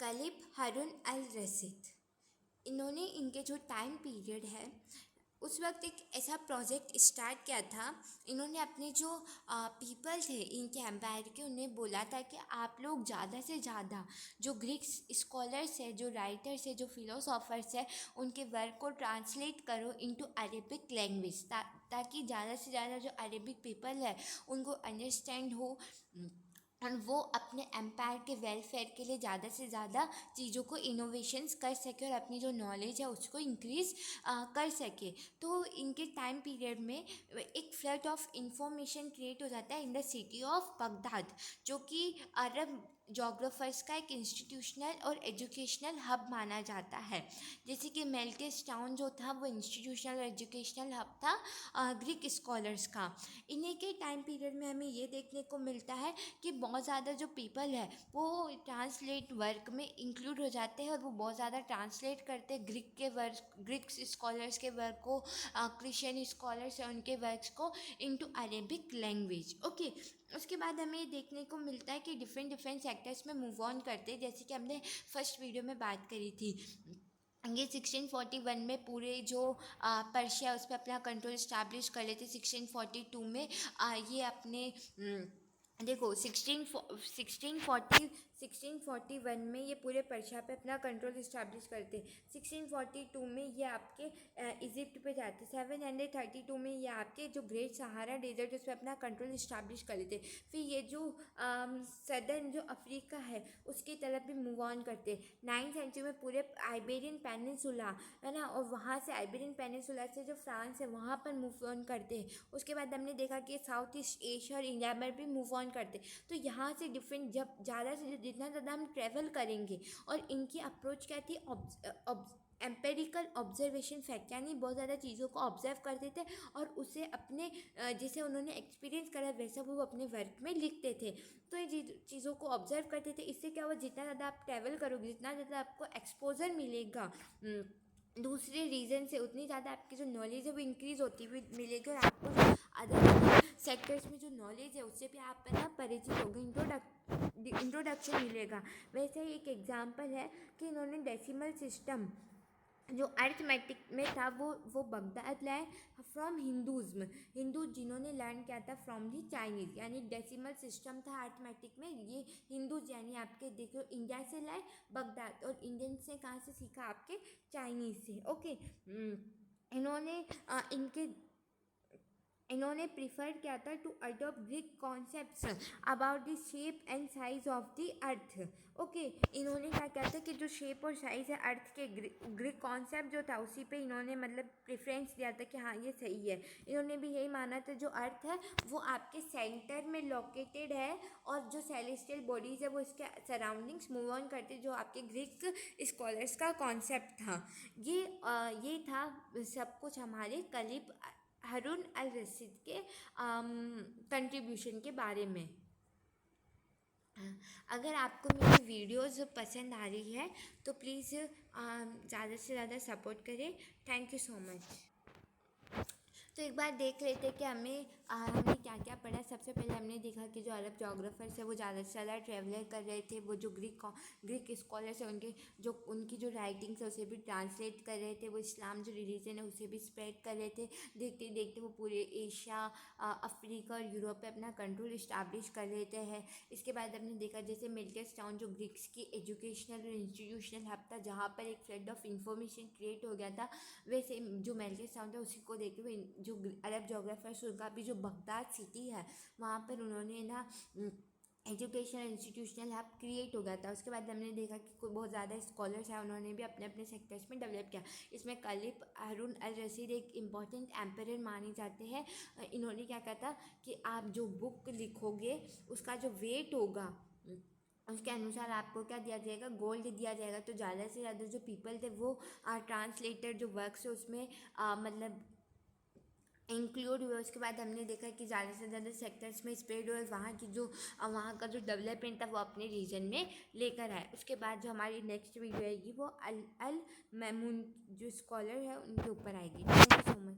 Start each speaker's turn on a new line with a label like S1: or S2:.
S1: कलिब हारून अल रशीद। इन्होंने इनके जो टाइम पीरियड है उस वक्त एक ऐसा प्रोजेक्ट स्टार्ट किया था। इन्होंने अपने जो पीपल थे इनके एम्पायर के, उन्हें बोला था कि आप लोग ज़्यादा से ज़्यादा जो ग्रीक स्कॉलर्स है, जो राइटर्स है, जो फिलोसोफर्स है, उनके वर्क को ट्रांसलेट करो इनटू अरेबिक लैंग्वेज, ताकि ज़्यादा से ज़्यादा जो अरेबिक पीपल है उनको अंडरस्टैंड हो और वो अपने एम्पायर के वेलफेयर के लिए ज़्यादा से ज़्यादा चीज़ों को इनोवेशंस कर सके और अपनी जो नॉलेज है उसको इंक्रीज़ कर सके। तो इनके टाइम पीरियड में एक फ्लड ऑफ इंफॉर्मेशन क्रिएट हो जाता है in the city of Baghdad, जो कि अरब जोग्राफर्स का एक इंस्टीट्यूशनल और एजुकेशनल हब माना जाता है। जैसे कि मेल्टिस टाउन जो था वो इंस्टीट्यूशनल और एजुकेशनल हब था ग्रीक स्कॉलर्स का। इन्हीं के टाइम पीरियड में हमें ये देखने को मिलता है कि बहुत ज़्यादा जो पीपल है वो ट्रांसलेट वर्क में इंक्लूड हो जाते हैं और वो बहुत ज़्यादा ट्रांसलेट करते हैं ग्रीक स्कॉलर्स के वर्क को, क्रिश्चियन स्कॉलर्स हैं उनके वर्क्स को इनटू अरेबिक लैंग्वेज। ओके, उसके बाद हमें ये देखने को मिलता है कि डिफरेंट डिफरेंट सेक्टर्स में मूव ऑन करते हैं, जैसे कि हमने फर्स्ट वीडियो में बात करी थी। ये 1641 में पूरे जो पर्शिया उस पर अपना कंट्रोल इस्टेब्लिश कर लेते। 1642 में ये अपने देखो 1641 में ये पूरे पर्शिया पे अपना कंट्रोल इस्टेब्लिश करते। 1642 में ये आपके इजिप्ट पे जाते। 732 में ये आपके जो ग्रेट सहारा डेजर्ट उस पर अपना कंट्रोल इस्टेब्लिश कर लेते। फिर ये जो सदर्न जो अफ्रीका है उसकी तरफ भी मूव ऑन करते। 9th सेंचुरी में पूरे आइबेरियन पेनिनसुला है ना, और वहाँ से आइबेरियन पेनिनसुला से जो फ्रांस है वहाँ पर मूव ऑन करते हैं। उसके बाद हमने देखा कि साउथ ईस्ट एशिया और इंडिया में भी मूव ऑन करते। तो यहाँ से डिफरेंट जब ज़्यादा से जितना ज़्यादा हम ट्रैवल करेंगे, और इनकी अप्रोच क्या थी, एम्पेरिकल ऑब्जर्वेशन फैक्ट, यानी बहुत ज़्यादा चीज़ों को ऑब्जर्व करते थे और उसे अपने जैसे उन्होंने एक्सपीरियंस करा वैसा वो अपने वर्क में लिखते थे। तो ये चीज़ों को ऑब्जर्व करते थे। इससे क्या हुआ, जितना ज़्यादा आप ट्रैवल करोगे, जितना ज़्यादा आपको एक्सपोजर मिलेगा दूसरे रीजन से, उतनी ज़्यादा आपकी जो नॉलेज है वो इंक्रीज़ होती हुई मिलेगी और आपको जो अदर सेक्टर्स में जो नॉलेज है उससे भी आप है ना परिचित होंगे, इंट्रोडक्शन मिलेगा। वैसे ही एक एग्जांपल है कि इन्होंने डेसिमल सिस्टम जो अर्थमेटिक में था वो बगदाद लाए फ्रॉम हिंदू जिन्होंने लर्न किया था फ्रॉम दी चाइनीज़, यानी डेसिमल सिस्टम था अर्थमेटिक में, ये हिंदूज यानी आपके देखो इंडिया से लाए बगदाद, और इंडियंस ने कहाँ से सीखा, आपके चाइनीज़ से। ओके, इन्होंने इन्होंने प्रिफर किया था to adopt Greek concepts about the shape and size of the earth. Okay, इन्होंने क्या किया था कि जो शेप और साइज है अर्थ के, ग्रीक कॉन्सेप्ट जो था उसी पे इन्होंने मतलब प्रेफरेंस दिया था कि हाँ ये सही है। इन्होंने भी यही माना था जो अर्थ है वो आपके सेंटर में लोकेटेड है और जो सेलेस्टियल बॉडीज़ है वो इसके सराउंडिंग्स मूव ऑन करते, जो आपके ग्रीक स्कॉलर्स का कॉन्सेप्ट था। ये था सब कुछ हमारे कलिब हारून अल रशीद के कंट्रीब्यूशन के बारे में। अगर आपको मेरी वीडियोस पसंद आ रही है तो प्लीज़ ज़्यादा से ज़्यादा सपोर्ट करें। Thank you so much. तो एक बार देख लेते कि हमने क्या क्या पढ़ा। सबसे पहले हमने देखा कि जो अरब जोग्राफर्स है वो ज़्यादा से ज़्यादा ट्रैवलर कर रहे थे। वो जो ग्रीक स्कॉलर्स है उनकी जो राइटिंग्स है उसे भी ट्रांसलेट कर रहे थे। वो इस्लाम जो रिलीजन है उसे भी स्प्रेड कर रहे थे। देखते देखते वो पूरे एशिया, अफ्रीका और यूरोप पे अपना कंट्रोल इस्टाब्लिश कर लेते हैं। इसके बाद हमने देखा जैसे मिल्टस टाउन जो ग्रीक्स की एजुकेशनल और इंस्टीट्यूशनल हब था, जहाँ पर एक फ्लड ऑफ इंफॉर्मेशन क्रिएट हो गया था, वैसे जो मेल्टस टाउन था उसी को देखते हुए जो अरब जोग्राफर्स उनका भी जो बगदाद सिटी है वहाँ पर उन्होंने ना एजुकेशनल इंस्टीट्यूशनल हब क्रिएट हो गया था। उसके बाद हमने देखा कि कोई बहुत ज़्यादा स्कॉलर्स हैं, उन्होंने भी अपने अपने सेक्टर्स में डेवलप किया। इसमें कलिब हारून अल रशीद एक इम्पॉर्टेंट एम्परर माने जाते हैं। इन्होंने क्या कहा था कि आप जो बुक लिखोगे उसका जो वेट होगा उसके अनुसार आपको क्या दिया जाएगा, गोल्ड दिया जाएगा। तो ज़्यादा से ज़्यादा जो पीपल थे वो ट्रांसलेटर जो वर्क्स है उसमें मतलब इंक्लूड हुए। उसके बाद हमने देखा कि ज़्यादा से ज़्यादा सेक्टर्स में स्प्रेड हुए, वहाँ का जो डेवलपमेंट था वो अपने रीजन में लेकर आए। उसके बाद जो हमारी नेक्स्ट वीडियो आएगी वो अल मैमून जो स्कॉलर है उनके ऊपर आएगी। Thank you so much.